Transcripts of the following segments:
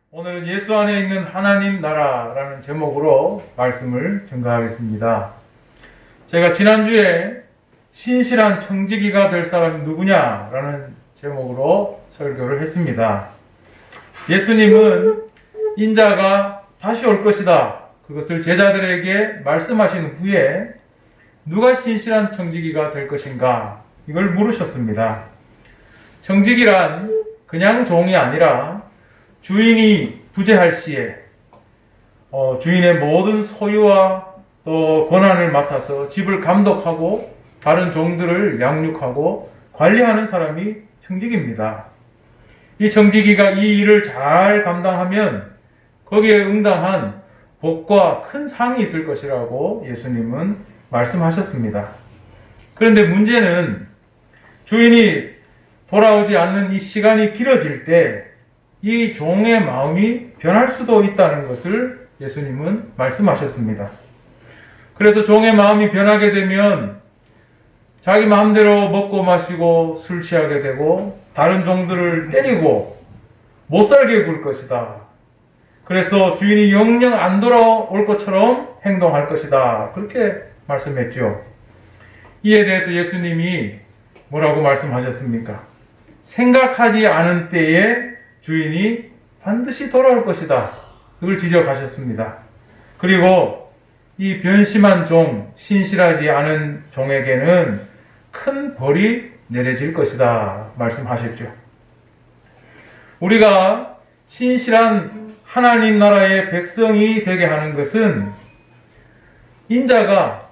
오늘은 예수 안에 있는 하나님 나라라는 제목으로 말씀을 전가하겠습니다. 제가 지난주에 신실한 청지기가 될 사람이 누구냐라는 제목으로 설교를 했습니다. 예수님은 인자가 다시 올 것이다. 그것을 제자들에게 말씀하신 후에 누가 신실한 청지기가 될 것인가? 이걸 물으셨습니다. 청지기란 그냥 종이 아니라 주인이 부재할 시에 주인의 모든 소유와 또 권한을 맡아서 집을 감독하고 다른 종들을 양육하고 관리하는 사람이 청지기입니다. 이 청지기가 이 일을 잘 감당하면 거기에 응당한 복과 큰 상이 있을 것이라고 예수님은 말씀하셨습니다. 그런데 문제는 주인이 돌아오지 않는 이 시간이 길어질 때 이 종의 마음이 변할 수도 있다는 것을 예수님은 말씀하셨습니다. 그래서 종의 마음이 변하게 되면 자기 마음대로 먹고 마시고 술 취하게 되고 다른 종들을 때리고 못 살게 굴 것이다. 그래서 주인이 영영 안 돌아올 것처럼 행동할 것이다. 그렇게 말씀했죠. 이에 대해서 예수님이 뭐라고 말씀하셨습니까? 생각하지 않은 때에 주인이 반드시 돌아올 것이다. 그걸 지적하셨습니다. 그리고 이 변심한 종, 신실하지 않은 종에게는 큰 벌이 내려질 것이다. 말씀하셨죠. 우리가 신실한 하나님 나라의 백성이 되게 하는 것은 인자가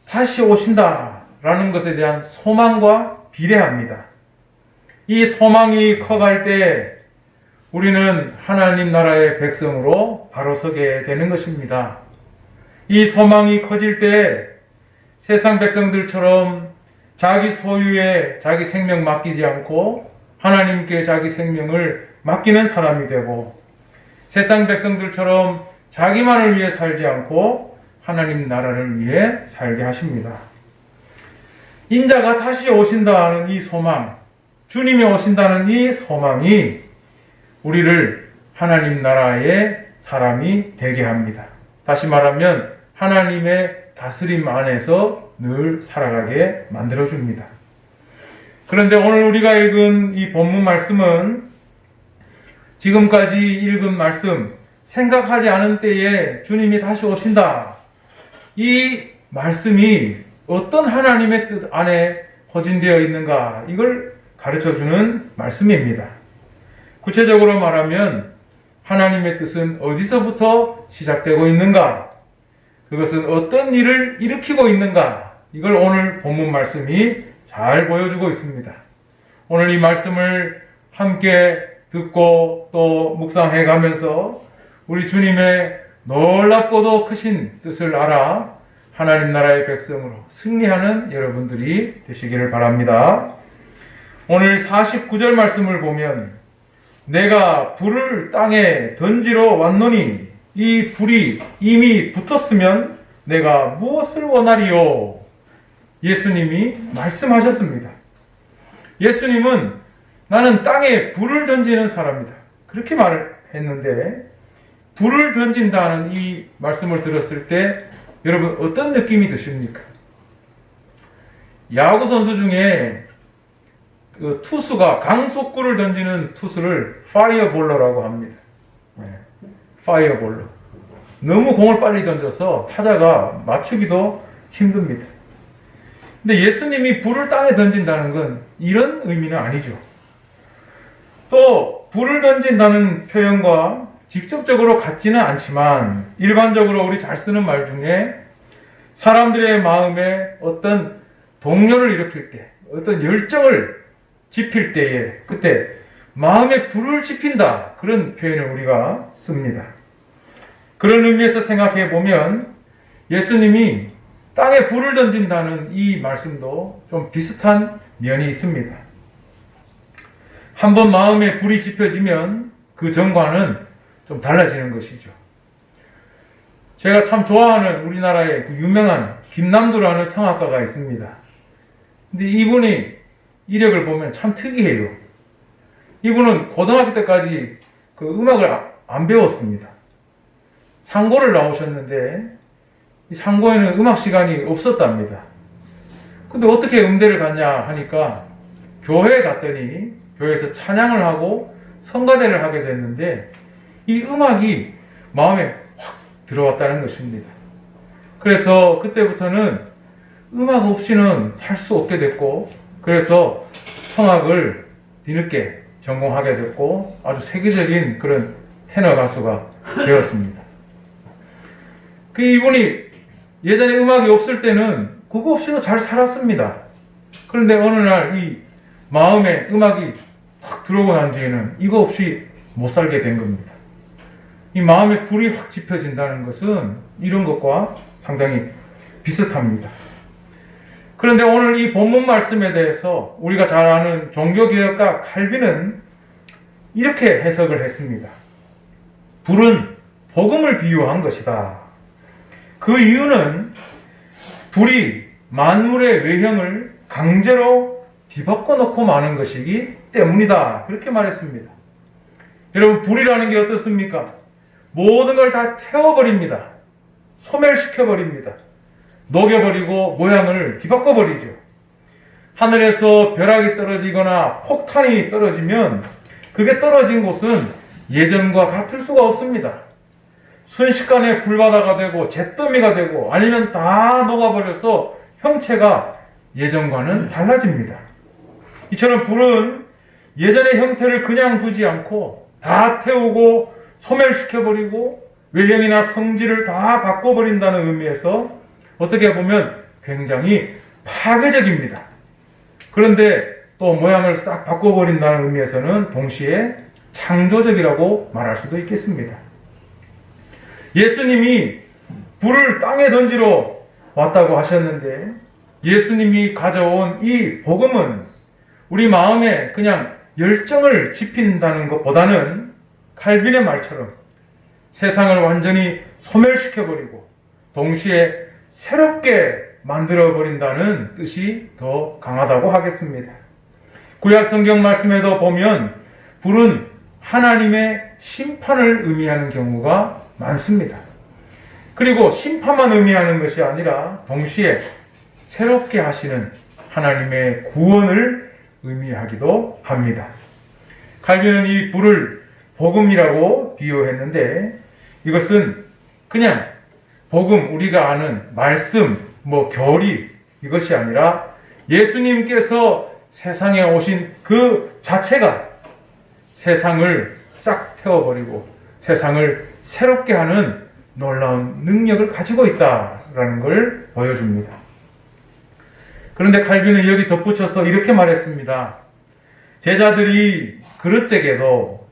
다시 오신다라는 것에 대한 소망과 비례합니다. 이 소망이 커갈 때 우리는 하나님 나라의 백성으로 바로 서게 되는 것입니다. 이 소망이 커질 때 세상 백성들처럼 자기 소유에 자기 생명 맡기지 않고 하나님께 자기 생명을 맡기는 사람이 되고 세상 백성들처럼 자기만을 위해 살지 않고 하나님 나라를 위해 살게 하십니다. 인자가 다시 오신다는 이 소망, 주님이 오신다는 이 소망이 우리를 하나님 나라의 사람이 되게 합니다. 다시 말하면 하나님의 다스림 안에서 늘 살아가게 만들어줍니다. 그런데 오늘 우리가 읽은 이 본문 말씀은 지금까지 읽은 말씀, 생각하지 않은 때에 주님이 다시 오신다. 이 말씀이 어떤 하나님의 뜻 안에 포진되어 있는가, 이걸 가르쳐주는 말씀입니다. 구체적으로 말하면 하나님의 뜻은 어디서부터 시작되고 있는가? 그것은 어떤 일을 일으키고 있는가? 이걸 오늘 본문 말씀이 잘 보여주고 있습니다. 오늘 이 말씀을 함께 듣고 또 묵상해 가면서 우리 주님의 놀랍고도 크신 뜻을 알아 하나님 나라의 백성으로 승리하는 여러분들이 되시기를 바랍니다. 오늘 49절 말씀을 보면 내가 불을 땅에 던지러 왔노니 이 불이 이미 붙었으면 내가 무엇을 원하리요? 예수님이 말씀하셨습니다. 예수님은 나는 땅에 불을 던지는 사람이다. 그렇게 말을 했는데 불을 던진다는 이 말씀을 들었을 때 여러분 어떤 느낌이 드십니까? 야구 선수 중에 그 투수가 강속구를 던지는 투수를 파이어볼러라고 합니다. 파이어볼러. 너무 공을 빨리 던져서 타자가 맞추기도 힘듭니다. 근데 예수님이 불을 땅에 던진다는 건 이런 의미는 아니죠. 또 불을 던진다는 표현과 직접적으로 같지는 않지만 일반적으로 우리 잘 쓰는 말 중에 사람들의 마음에 어떤 동요를 일으킬 때, 어떤 열정을 지필 때에 그때 마음에 불을 지핀다, 그런 표현을 우리가 씁니다. 그런 의미에서 생각해 보면 예수님이 땅에 불을 던진다는 이 말씀도 좀 비슷한 면이 있습니다. 한번 마음에 불이 지펴지면 그 정과는 좀 달라지는 것이죠. 제가 참 좋아하는 우리나라의 그 유명한 김남두라는 성악가가 있습니다. 근데 이분이 이력을 보면 참 특이해요. 이분은 고등학교 때까지 그 음악을 안 배웠습니다. 상고를 나오셨는데 이 상고에는 음악 시간이 없었답니다. 근데 어떻게 음대를 갔냐 하니까 교회에 갔더니 교회에서 찬양을 하고 성가대를 하게 됐는데 이 음악이 마음에 확 들어왔다는 것입니다. 그래서 그때부터는 음악 없이는 살 수 없게 됐고, 그래서 성악을 뒤늦게 전공하게 됐고 아주 세계적인 그런 테너 가수가 되었습니다. 그 이분이 예전에 음악이 없을 때는 그거 없이도 잘 살았습니다. 그런데 어느 날 이 마음에 음악이 탁 들어오고 난 뒤에는 이거 없이 못 살게 된 겁니다. 이 마음에 불이 확 지펴진다는 것은 이런 것과 상당히 비슷합니다. 그런데 오늘 이 본문 말씀에 대해서 우리가 잘 아는 종교개혁가 칼빈은 이렇게 해석을 했습니다. 불은 복음을 비유한 것이다. 그 이유는 불이 만물의 외형을 강제로 뒤바꿔 놓고 마는 것이기 때문이다. 그렇게 말했습니다. 여러분, 불이라는 게 어떻습니까? 모든 걸 다 태워버립니다. 소멸시켜버립니다. 녹여버리고 모양을 뒤바꿔버리죠. 하늘에서 벼락이 떨어지거나 폭탄이 떨어지면 그게 떨어진 곳은 예전과 같을 수가 없습니다. 순식간에 불바다가 되고 잿더미가 되고 아니면 다 녹아버려서 형체가 예전과는 달라집니다. 이처럼 불은 예전의 형태를 그냥 두지 않고 다 태우고 소멸시켜버리고 외형이나 성질을 다 바꿔버린다는 의미에서 어떻게 보면 굉장히 파괴적입니다. 그런데 또 모양을 싹 바꿔버린다는 의미에서는 동시에 창조적이라고 말할 수도 있겠습니다. 예수님이 불을 땅에 던지러 왔다고 하셨는데 예수님이 가져온 이 복음은 우리 마음에 그냥 열정을 지핀다는 것보다는 칼빈의 말처럼 세상을 완전히 소멸시켜버리고 동시에 새롭게 만들어버린다는 뜻이 더 강하다고 하겠습니다. 구약 성경 말씀에도 보면 불은 하나님의 심판을 의미하는 경우가 많습니다. 그리고 심판만 의미하는 것이 아니라 동시에 새롭게 하시는 하나님의 구원을 의미하기도 합니다. 칼빈은 이 불을 복음이라고 비유했는데 이것은 그냥 복음, 우리가 아는 말씀, 교리 이것이 아니라 예수님께서 세상에 오신 그 자체가 세상을 싹 태워버리고 세상을 새롭게 하는 놀라운 능력을 가지고 있다라는 걸 보여줍니다. 그런데 칼빈은 여기 덧붙여서 이렇게 말했습니다. 제자들이 그릇되게도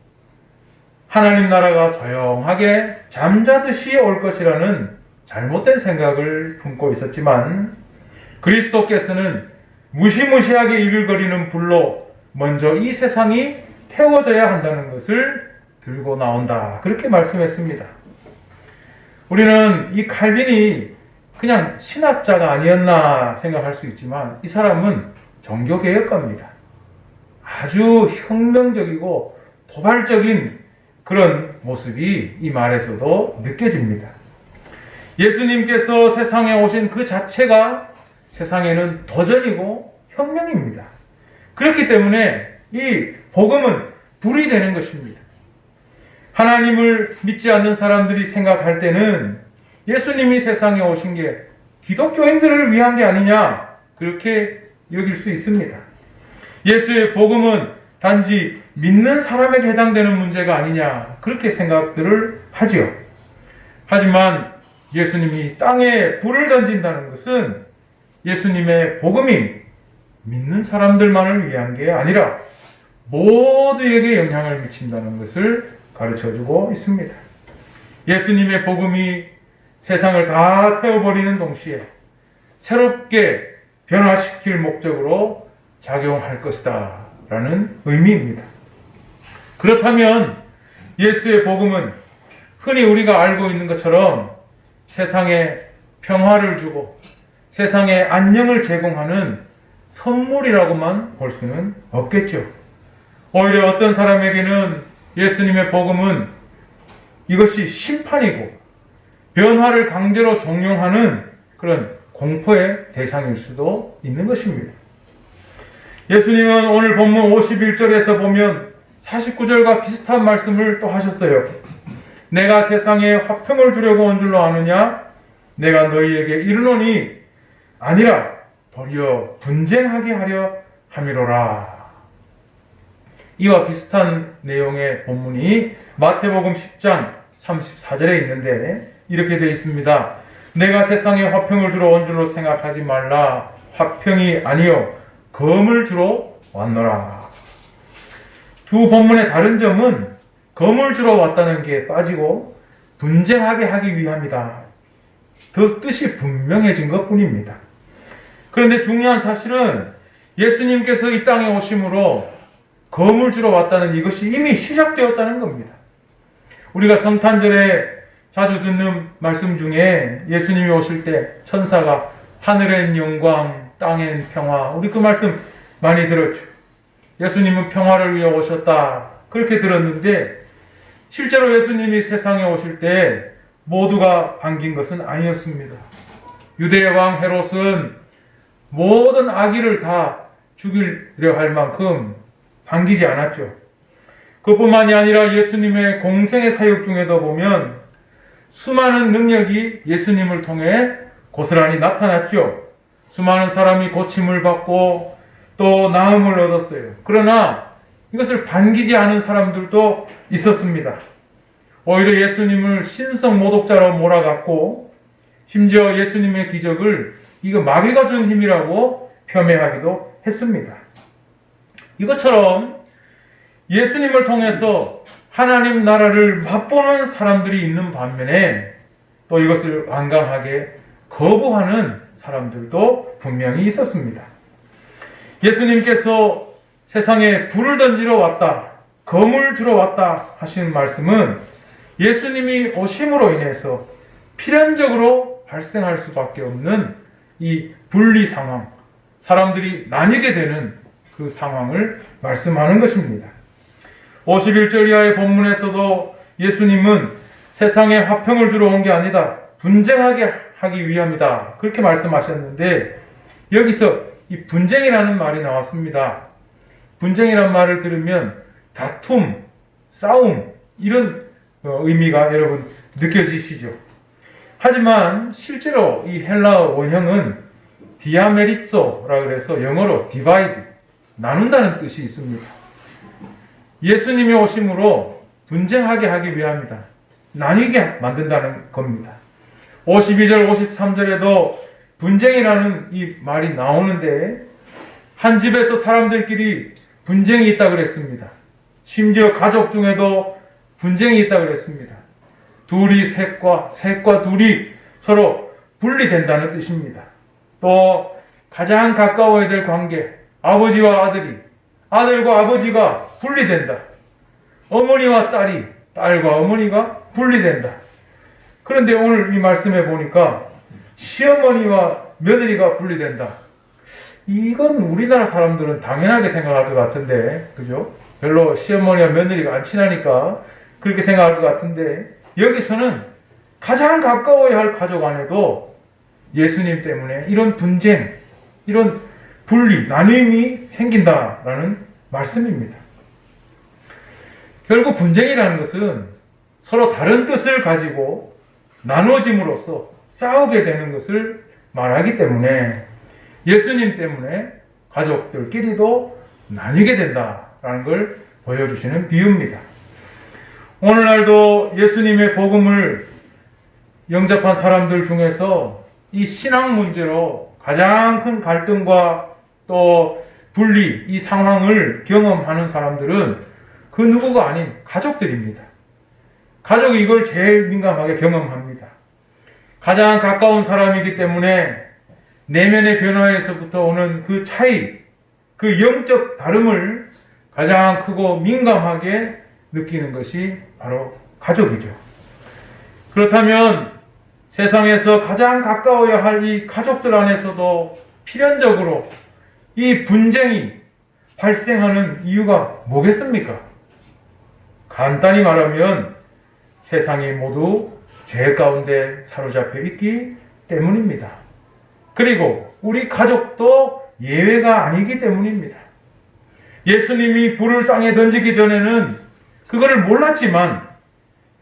하나님 나라가 조용하게 잠자듯이 올 것이라는 잘못된 생각을 품고 있었지만 그리스도께서는 무시무시하게 이글거리는 불로 먼저 이 세상이 태워져야 한다는 것을 들고 나온다. 그렇게 말씀했습니다. 우리는 이 칼빈이 그냥 신학자가 아니었나 생각할 수 있지만 이 사람은 종교개혁가입니다. 아주 혁명적이고 도발적인 그런 모습이 이 말에서도 느껴집니다. 예수님께서 세상에 오신 그 자체가 세상에는 도전이고 혁명입니다. 그렇기 때문에 이 복음은 불이 되는 것입니다. 하나님을 믿지 않는 사람들이 생각할 때는 예수님이 세상에 오신 게 기독교인들을 위한 게 아니냐 그렇게 여길 수 있습니다. 예수의 복음은 단지 믿는 사람에게 해당되는 문제가 아니냐 그렇게 생각들을 하지요. 하지만 예수님이 땅에 불을 던진다는 것은 예수님의 복음이 믿는 사람들만을 위한 게 아니라 모두에게 영향을 미친다는 것을 가르쳐주고 있습니다. 예수님의 복음이 세상을 다 태워버리는 동시에 새롭게 변화시킬 목적으로 작용할 것이다 라는 의미입니다. 그렇다면 예수의 복음은 흔히 우리가 알고 있는 것처럼 세상에 평화를 주고 세상에 안녕을 제공하는 선물이라고만 볼 수는 없겠죠. 오히려 어떤 사람에게는 예수님의 복음은 이것이 심판이고 변화를 강제로 종용하는 그런 공포의 대상일 수도 있는 것입니다. 예수님은 오늘 본문 51절에서 보면 49절과 비슷한 말씀을 또 하셨어요. 내가 세상에 화평을 주려고 온 줄로 아느냐? 내가 너희에게 이르노니 아니라 도리어 분쟁하게 하려 함이로라. 이와 비슷한 내용의 본문이 마태복음 10장 34절에 있는데 이렇게 되어 있습니다. 내가 세상에 화평을 주러 온 줄로 생각하지 말라. 화평이 아니요 검을 주러 왔노라. 두 본문의 다른 점은 검을 주러 왔다는 게 빠지고 분쟁하게 하기 위함이다. 그 뜻이 분명해진 것뿐입니다. 그런데 중요한 사실은 예수님께서 이 땅에 오심으로 검을 주러 왔다는 이것이 이미 시작되었다는 겁니다. 우리가 성탄절에 자주 듣는 말씀 중에 예수님이 오실 때 천사가 하늘엔 영광, 땅엔 평화, 우리 그 말씀 많이 들었죠. 예수님은 평화를 위해 오셨다. 그렇게 들었는데 실제로 예수님이 세상에 오실 때 모두가 반긴 것은 아니었습니다. 유대의 왕 헤롯은 모든 악의를 다 죽이려 할 만큼 반기지 않았죠. 그뿐만이 아니라 예수님의 공생의 사역 중에도 보면 수많은 능력이 예수님을 통해 고스란히 나타났죠. 수많은 사람이 고침을 받고 또 나음을 얻었어요. 그러나 이것을 반기지 않은 사람들도 있었습니다. 오히려 예수님을 신성 모독자로 몰아갔고 심지어 예수님의 기적을 이거 마귀가 준 힘이라고 폄훼하기도 했습니다. 이것처럼 예수님을 통해서 하나님 나라를 맛보는 사람들이 있는 반면에 또 이것을 완강하게 거부하는 사람들도 분명히 있었습니다. 예수님께서 세상에 불을 던지러 왔다, 검을 주러 왔다 하시는 말씀은 예수님이 오심으로 인해서 필연적으로 발생할 수밖에 없는 이 분리 상황, 사람들이 나뉘게 되는 그 상황을 말씀하는 것입니다. 51절 이하의 본문에서도 예수님은 세상에 화평을 주러 온 게 아니다, 분쟁하게 하기 위함이다. 그렇게 말씀하셨는데 여기서 이 분쟁이라는 말이 나왔습니다. 분쟁이라는 말을 들으면 다툼, 싸움 이런 의미가 여러분 느껴지시죠? 하지만 실제로 이 헬라어 원형은 디아메리조라고 해서 영어로 디바이드, 나눈다는 뜻이 있습니다. 예수님이 오심으로 분쟁하게 하기 위함이다. 나뉘게 만든다는 겁니다. 52절, 53절에도 분쟁이라는 이 말이 나오는데 한 집에서 사람들끼리 분쟁이 있다 그랬습니다. 심지어 가족 중에도 분쟁이 있다 그랬습니다. 둘이 셋과 둘이 서로 분리된다는 뜻입니다. 또 가장 가까워야 될 관계, 아버지와 아들이, 아들과 아버지가 분리된다. 어머니와 딸이, 딸과 어머니가 분리된다. 그런데 오늘 이 말씀에 보니까 시어머니와 며느리가 분리된다. 이건 우리나라 사람들은 당연하게 생각할 것 같은데, 그죠? 별로 시어머니와 며느리가 안 친하니까 그렇게 생각할 것 같은데, 여기서는 가장 가까워야 할 가족 안에도 예수님 때문에 이런 분쟁, 이런 분리, 나눔이 생긴다라는 말씀입니다. 결국 분쟁이라는 것은 서로 다른 뜻을 가지고 나누어짐으로써 싸우게 되는 것을 말하기 때문에 예수님 때문에 가족들끼리도 나뉘게 된다라는 걸 보여주시는 비유입니다. 오늘날도 예수님의 복음을 영접한 사람들 중에서 이 신앙 문제로 가장 큰 갈등과 또 분리, 이 상황을 경험하는 사람들은 그 누구가 아닌 가족들입니다. 가족이 이걸 제일 민감하게 경험합니다. 가장 가까운 사람이기 때문에 내면의 변화에서부터 오는 그 차이, 그 영적 다름을 가장 크고 민감하게 느끼는 것이 바로 가족이죠. 그렇다면 세상에서 가장 가까워야 할 이 가족들 안에서도 필연적으로 이 분쟁이 발생하는 이유가 뭐겠습니까? 간단히 말하면 세상이 모두 죄 가운데 사로잡혀 있기 때문입니다. 그리고 우리 가족도 예외가 아니기 때문입니다. 예수님이 불을 땅에 던지기 전에는 그거를 몰랐지만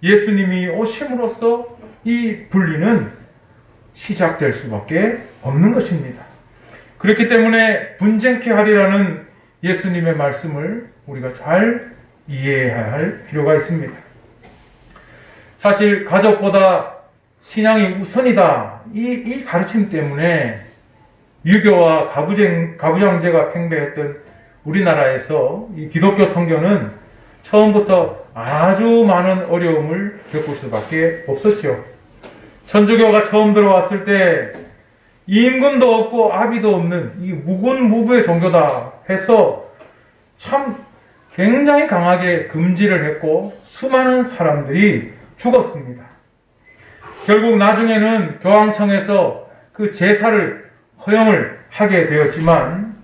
예수님이 오심으로써 이 분리는 시작될 수밖에 없는 것입니다. 그렇기 때문에 분쟁케 하리라는 예수님의 말씀을 우리가 잘 이해해야 할 필요가 있습니다. 사실 가족보다 신앙이 우선이다. 이 가르침 때문에 유교와 가부장제가 팽배했던 우리나라에서 이 기독교 선교는 처음부터 아주 많은 어려움을 겪을 수밖에 없었죠. 천주교가 처음 들어왔을 때 임금도 없고 아비도 없는 이 무군무부의 종교다 해서 참 굉장히 강하게 금지를 했고 수많은 사람들이 죽었습니다. 결국 나중에는 교황청에서 그 제사를 허용을 하게 되었지만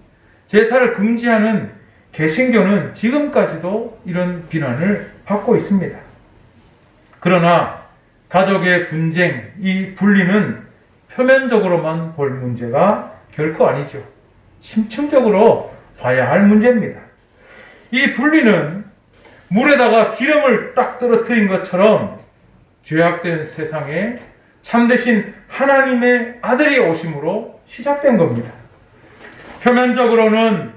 제사를 금지하는 개신교는 지금까지도 이런 비난을 받고 있습니다. 그러나 가족의 분쟁, 이 분리는 표면적으로만 볼 문제가 결코 아니죠. 심층적으로 봐야 할 문제입니다. 이 분리는 물에다가 기름을 딱 떨어뜨린 것처럼 죄악된 세상에 참되신 하나님의 아들이 오심으로 시작된 겁니다. 표면적으로는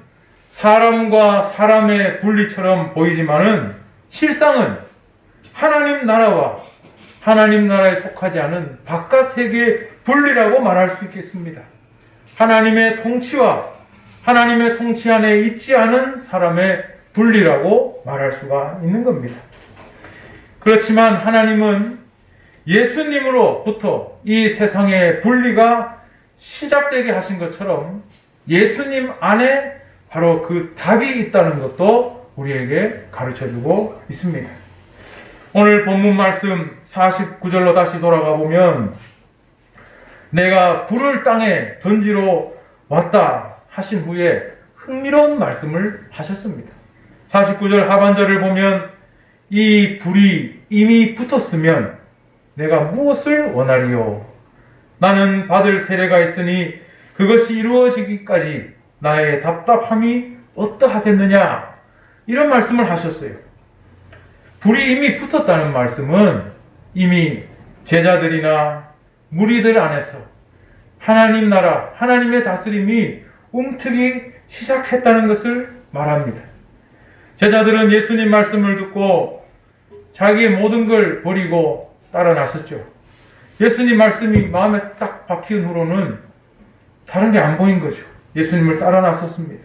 사람과 사람의 분리처럼 보이지만은 실상은 하나님 나라와 하나님 나라에 속하지 않은 바깥 세계의 분리라고 말할 수 있겠습니다. 하나님의 통치와 하나님의 통치 안에 있지 않은 사람의 분리라고 말할 수가 있는 겁니다. 그렇지만 하나님은 예수님으로부터 이 세상의 분리가 시작되게 하신 것처럼 예수님 안에 바로 그 답이 있다는 것도 우리에게 가르쳐주고 있습니다. 오늘 본문 말씀 49절로 다시 돌아가 보면 내가 불을 땅에 던지러 왔다 하신 후에 흥미로운 말씀을 하셨습니다. 49절 하반절을 보면 이 불이 이미 붙었으면 내가 무엇을 원하리요? 나는 받을 세례가 있으니 그것이 이루어지기까지 나의 답답함이 어떠하겠느냐? 이런 말씀을 하셨어요. 불이 이미 붙었다는 말씀은 이미 제자들이나 무리들 안에서 하나님 나라, 하나님의 다스림이 움트기 시작했다는 것을 말합니다. 제자들은 예수님 말씀을 듣고 자기의 모든 걸 버리고 따라 나섰죠. 예수님 말씀이 마음에 딱 박힌 후로는 다른 게 안 보인 거죠. 예수님을 따라 나섰습니다.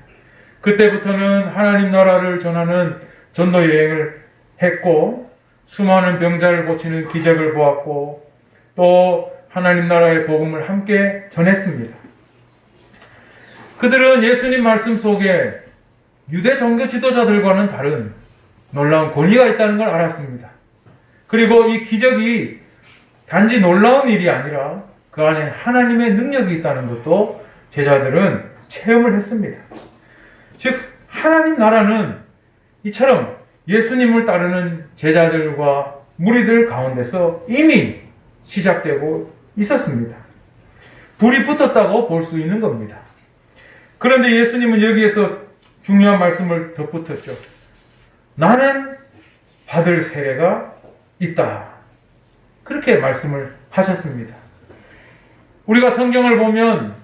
그때부터는 하나님 나라를 전하는 전도 여행을 했고 수많은 병자를 고치는 기적을 보았고 또 하나님 나라의 복음을 함께 전했습니다. 그들은 예수님 말씀 속에 유대 종교 지도자들과는 다른 놀라운 권위가 있다는 걸 알았습니다. 그리고 이 기적이 단지 놀라운 일이 아니라 그 안에 하나님의 능력이 있다는 것도 제자들은 체험을 했습니다. 즉 하나님 나라는 이처럼 예수님을 따르는 제자들과 무리들 가운데서 이미 시작되고 있었습니다. 불이 붙었다고 볼 수 있는 겁니다. 그런데 예수님은 여기에서 중요한 말씀을 덧붙였죠. 나는 받을 세례가 있다. 그렇게 말씀을 하셨습니다. 우리가 성경을 보면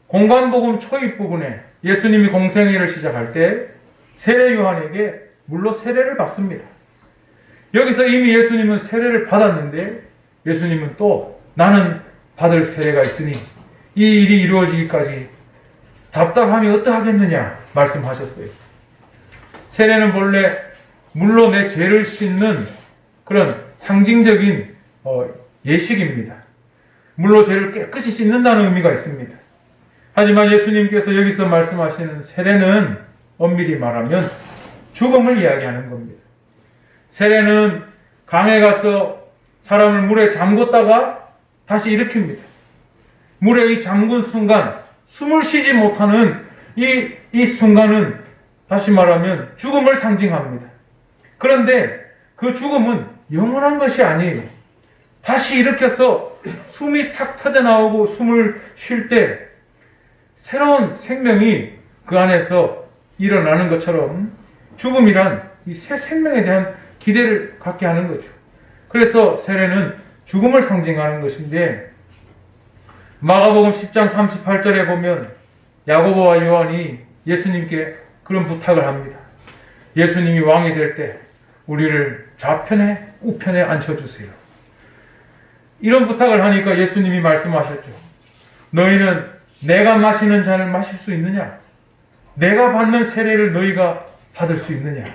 공관복음 초입 부분에 예수님이 공생애를 시작할 때 세례 요한에게 물로 세례를 받습니다. 여기서 이미 예수님은 세례를 받았는데 예수님은 또 나는 받을 세례가 있으니 이 일이 이루어지기까지 답답함이 어떠하겠느냐 말씀하셨어요. 세례는 본래 물로 내 죄를 씻는 그런 상징적인 예식입니다. 물로 죄를 깨끗이 씻는다는 의미가 있습니다. 하지만 예수님께서 여기서 말씀하시는 세례는 엄밀히 말하면 죽음을 이야기하는 겁니다. 세례는 강에 가서 사람을 물에 잠궜다가 다시 일으킵니다. 물에 이 잠근 순간 숨을 쉬지 못하는 이 순간은 다시 말하면 죽음을 상징합니다. 그런데 그 죽음은 영원한 것이 아니에요. 다시 일으켜서 숨이 탁 터져 나오고 숨을 쉴 때 새로운 생명이 그 안에서 일어나는 것처럼 죽음이란 이 새 생명에 대한 기대를 갖게 하는 거죠. 그래서 세례는 죽음을 상징하는 것인데, 마가복음 10장 38절에 보면 야고보와 요한이 예수님께 그런 부탁을 합니다. 예수님이 왕이 될 때 우리를 좌편에 우편에 앉혀주세요. 이런 부탁을 하니까 예수님이 말씀하셨죠. 너희는 내가 마시는 잔을 마실 수 있느냐? 내가 받는 세례를 너희가 받을 수 있느냐?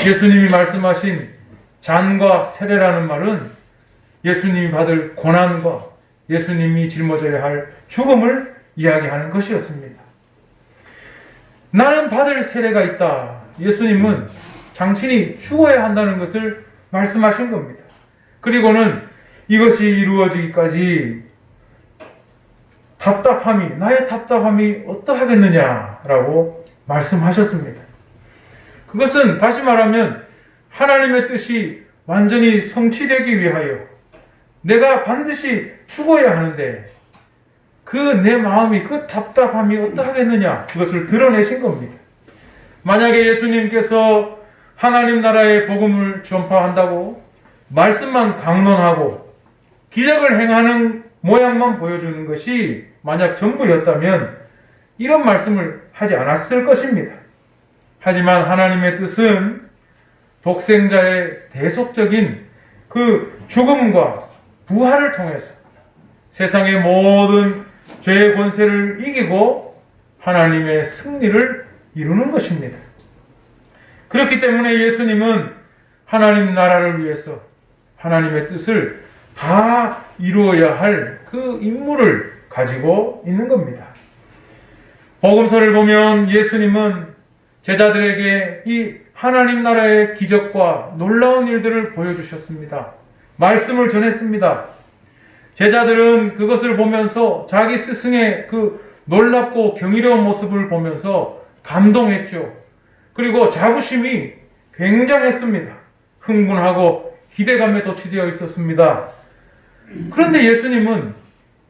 예수님이 말씀하신 잔과 세례라는 말은 예수님이 받을 고난과 예수님이 짊어져야 할 죽음을 이야기하는 것이었습니다. 나는 받을 세례가 있다. 예수님은 장친이 죽어야 한다는 것을 말씀하신 겁니다. 그리고는 이것이 이루어지기까지 나의 답답함이 어떠하겠느냐라고 말씀하셨습니다. 그것은 다시 말하면 하나님의 뜻이 완전히 성취되기 위하여 내가 반드시 죽어야 하는데 그 내 마음이, 그 답답함이 어떠하겠느냐, 그것을 드러내신 겁니다. 만약에 예수님께서 하나님 나라의 복음을 전파한다고 말씀만 강론하고 기적을 행하는 모양만 보여주는 것이 만약 전부였다면 이런 말씀을 하지 않았을 것입니다. 하지만 하나님의 뜻은 독생자의 대속적인 그 죽음과 부활을 통해서 세상의 모든 죄의 권세를 이기고 하나님의 승리를 이루는 것입니다. 그렇기 때문에 예수님은 하나님 나라를 위해서 하나님의 뜻을 다 이루어야 할 그 임무를 가지고 있는 겁니다. 복음서를 보면 예수님은 제자들에게 이 하나님 나라의 기적과 놀라운 일들을 보여주셨습니다. 말씀을 전했습니다. 제자들은 그것을 보면서 자기 스승의 그 놀랍고 경이로운 모습을 보면서 감동했죠. 그리고 자부심이 굉장했습니다. 흥분하고 기대감에 도취되어 있었습니다. 그런데 예수님은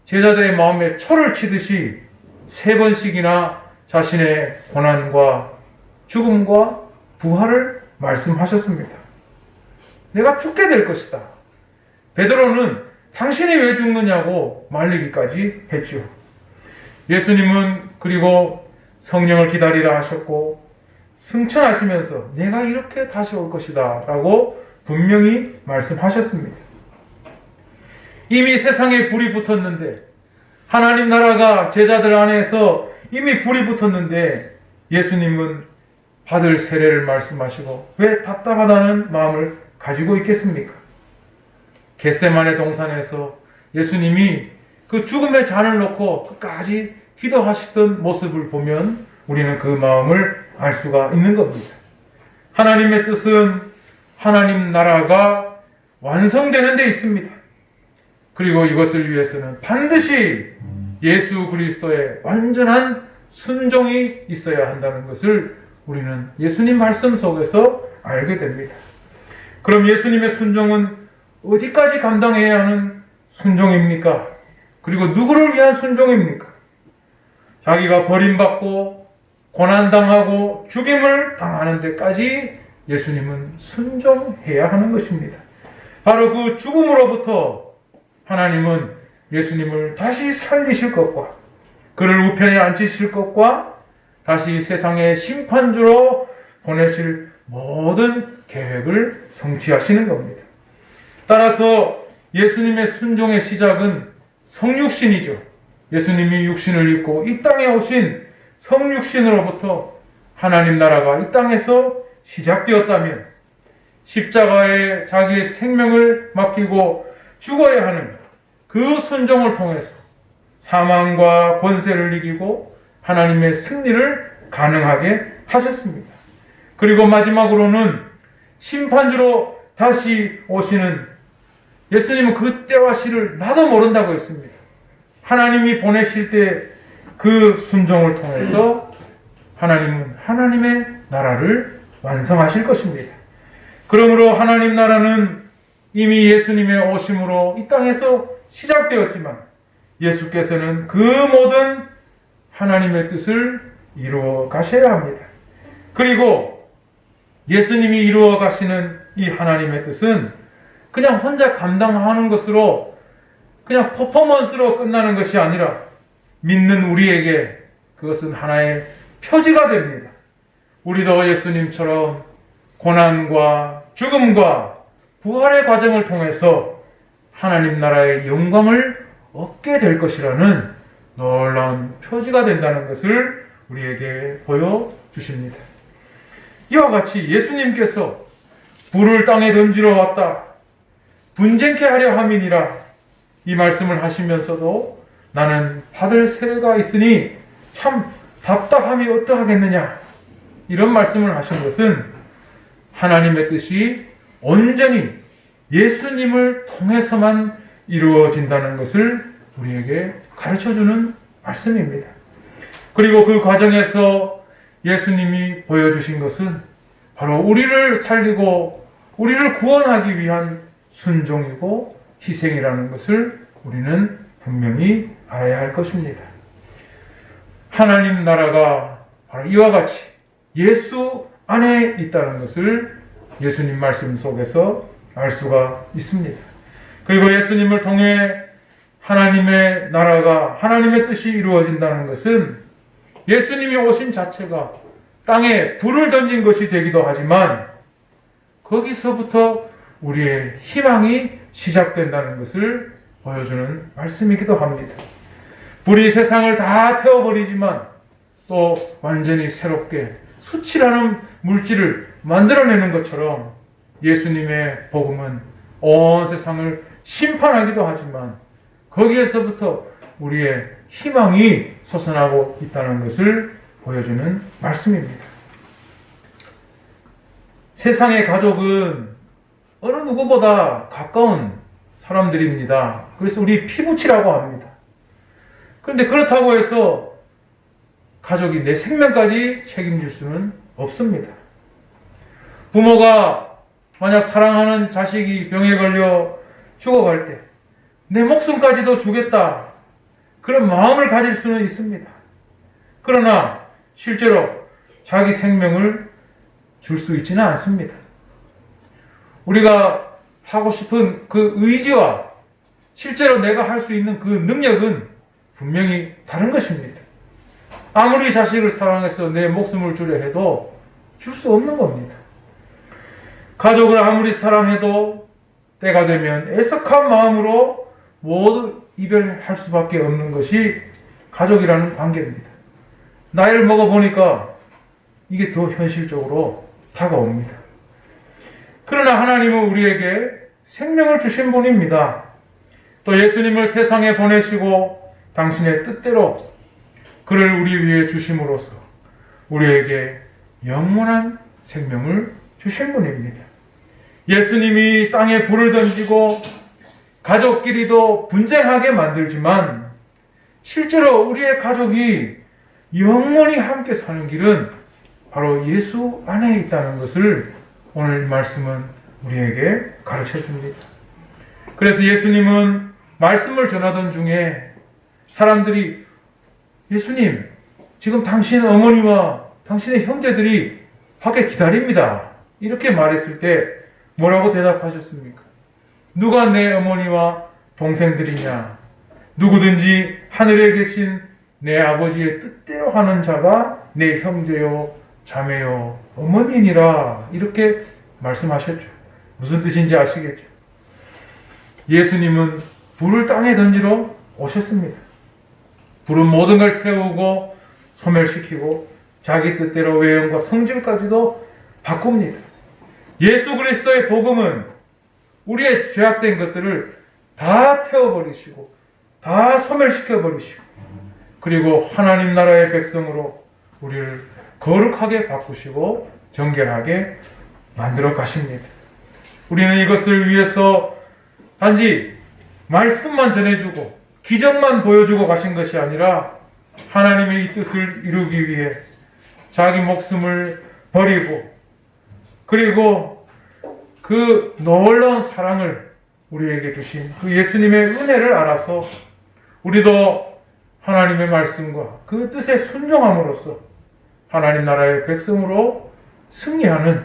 제자들의 마음에 철을 치듯이 3번씩이나 자신의 고난과 죽음과 부활을 말씀하셨습니다. 내가 죽게 될 것이다. 베드로는 당신이 왜 죽느냐고 말리기까지 했죠. 예수님은 그리고 성령을 기다리라 하셨고 승천하시면서 내가 이렇게 다시 올 것이다 라고 분명히 말씀하셨습니다. 이미 세상에 불이 붙었는데, 하나님 나라가 제자들 안에서 이미 불이 붙었는데 예수님은 받을 세례를 말씀하시고 왜 답답하다는 마음을 가지고 있겠습니까? 겟세마네 동산에서 예수님이 그 죽음의 잔을 놓고 끝까지 기도하시던 모습을 보면 우리는 그 마음을 알 수가 있는 겁니다. 하나님의 뜻은 하나님 나라가 완성되는 데 있습니다. 그리고 이것을 위해서는 반드시 예수 그리스도의 완전한 순종이 있어야 한다는 것을 우리는 예수님 말씀 속에서 알게 됩니다. 그럼 예수님의 순종은 어디까지 감당해야 하는 순종입니까? 그리고 누구를 위한 순종입니까? 자기가 버림받고 고난당하고 죽임을 당하는 데까지 예수님은 순종해야 하는 것입니다. 바로 그 죽음으로부터 하나님은 예수님을 다시 살리실 것과 그를 우편에 앉히실 것과 다시 세상의 심판주로 보내실 모든 계획을 성취하시는 겁니다. 따라서 예수님의 순종의 시작은 성육신이죠. 예수님이 육신을 입고 이 땅에 오신 성육신으로부터 하나님 나라가 이 땅에서 시작되었다면 십자가에 자기의 생명을 맡기고 죽어야 하는 그 순종을 통해서 사망과 권세를 이기고 하나님의 승리를 가능하게 하셨습니다. 그리고 마지막으로는 심판주로 다시 오시는 예수님은 그 때와 시를 나도 모른다고 했습니다. 하나님이 보내실 때 그 순종을 통해서 하나님은 하나님의 나라를 완성하실 것입니다. 그러므로 하나님 나라는 이미 예수님의 오심으로 이 땅에서 시작되었지만 예수께서는 그 모든 하나님의 뜻을 이루어 가셔야 합니다. 그리고 예수님이 이루어 가시는 이 하나님의 뜻은 그냥 혼자 감당하는 것으로 그냥 퍼포먼스로 끝나는 것이 아니라 믿는 우리에게 그것은 하나의 표지가 됩니다. 우리도 예수님처럼 고난과 죽음과 부활의 과정을 통해서 하나님 나라의 영광을 얻게 될 것이라는 놀라운 표지가 된다는 것을 우리에게 보여주십니다. 이와 같이 예수님께서 불을 땅에 던지러 왔다, 분쟁케 하려 함이니라 이 말씀을 하시면서도 나는 받을 세례가 있으니 참 답답함이 어떠하겠느냐 이런 말씀을 하신 것은 하나님의 뜻이 온전히 예수님을 통해서만 이루어진다는 것을 우리에게 가르쳐주는 말씀입니다. 그리고 그 과정에서 예수님이 보여주신 것은 바로 우리를 살리고 우리를 구원하기 위한 순종이고 희생이라는 것을 우리는 분명히 알아야 할 것입니다. 하나님 나라가 바로 이와 같이 예수 안에 있다는 것을 예수님 말씀 속에서 알 수가 있습니다. 그리고 예수님을 통해 하나님의 나라가 하나님의 뜻이 이루어진다는 것은 예수님이 오신 자체가 땅에 불을 던진 것이 되기도 하지만 거기서부터 우리의 희망이 시작된다는 것을 보여주는 말씀이기도 합니다. 불이 세상을 다 태워버리지만 또 완전히 새롭게 수치라는 물질을 만들어내는 것처럼 예수님의 복음은 온 세상을 심판하기도 하지만 거기에서부터 우리의 희망이 솟아나고 있다는 것을 보여주는 말씀입니다. 세상의 가족은 어느 누구보다 가까운 사람들입니다. 그래서 우리 피부치라고 합니다. 그런데 그렇다고 해서 가족이 내 생명까지 책임질 수는 없습니다. 부모가 만약 사랑하는 자식이 병에 걸려 죽어갈 때 내 목숨까지도 주겠다 그런 마음을 가질 수는 있습니다. 그러나 실제로 자기 생명을 줄 수 있지는 않습니다. 우리가 하고 싶은 그 의지와 실제로 내가 할 수 있는 그 능력은 분명히 다른 것입니다. 아무리 자식을 사랑해서 내 목숨을 주려 해도 줄 수 없는 겁니다. 가족을 아무리 사랑해도 때가 되면 애석한 마음으로 모두 이별할 수밖에 없는 것이 가족이라는 관계입니다. 나이를 먹어보니까 이게 더 현실적으로 다가옵니다. 그러나 하나님은 우리에게 생명을 주신 분입니다. 또 예수님을 세상에 보내시고 당신의 뜻대로 그를 우리 위해 주심으로써 우리에게 영원한 생명을 주신 분입니다. 예수님이 땅에 불을 던지고 가족끼리도 분쟁하게 만들지만 실제로 우리의 가족이 영원히 함께 사는 길은 바로 예수 안에 있다는 것을 오늘 말씀은 우리에게 가르쳐 줍니다. 그래서 예수님은 말씀을 전하던 중에 사람들이 예수님, 지금 당신 어머니와 당신의 형제들이 밖에 기다립니다. 이렇게 말했을 때 뭐라고 대답하셨습니까? 누가 내 어머니와 동생들이냐? 누구든지 하늘에 계신 내 아버지의 뜻대로 하는 자가 내 형제요, 자매요, 어머니니라. 이렇게 말씀하셨죠. 무슨 뜻인지 아시겠죠? 예수님은 불을 땅에 던지러 오셨습니다. 불은 모든 걸 태우고 소멸시키고 자기 뜻대로 외형과 성질까지도 바꿉니다. 예수 그리스도의 복음은 우리의 죄악된 것들을 다 태워버리시고 다 소멸시켜버리시고 그리고 하나님 나라의 백성으로 우리를 거룩하게 바꾸시고 정결하게 만들어 가십니다. 우리는 이것을 위해서 단지 말씀만 전해주고 기적만 보여주고 가신 것이 아니라 하나님의 이 뜻을 이루기 위해 자기 목숨을 버리고 그리고 그 놀라운 사랑을 우리에게 주신 그 예수님의 은혜를 알아서 우리도 하나님의 말씀과 그 뜻에 순종함으로써 하나님 나라의 백성으로 승리하는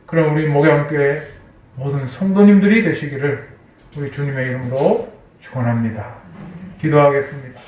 그런 우리 목양교회 모든 성도님들이 되시기를 우리 주님의 이름으로 축원합니다. 기도하겠습니다.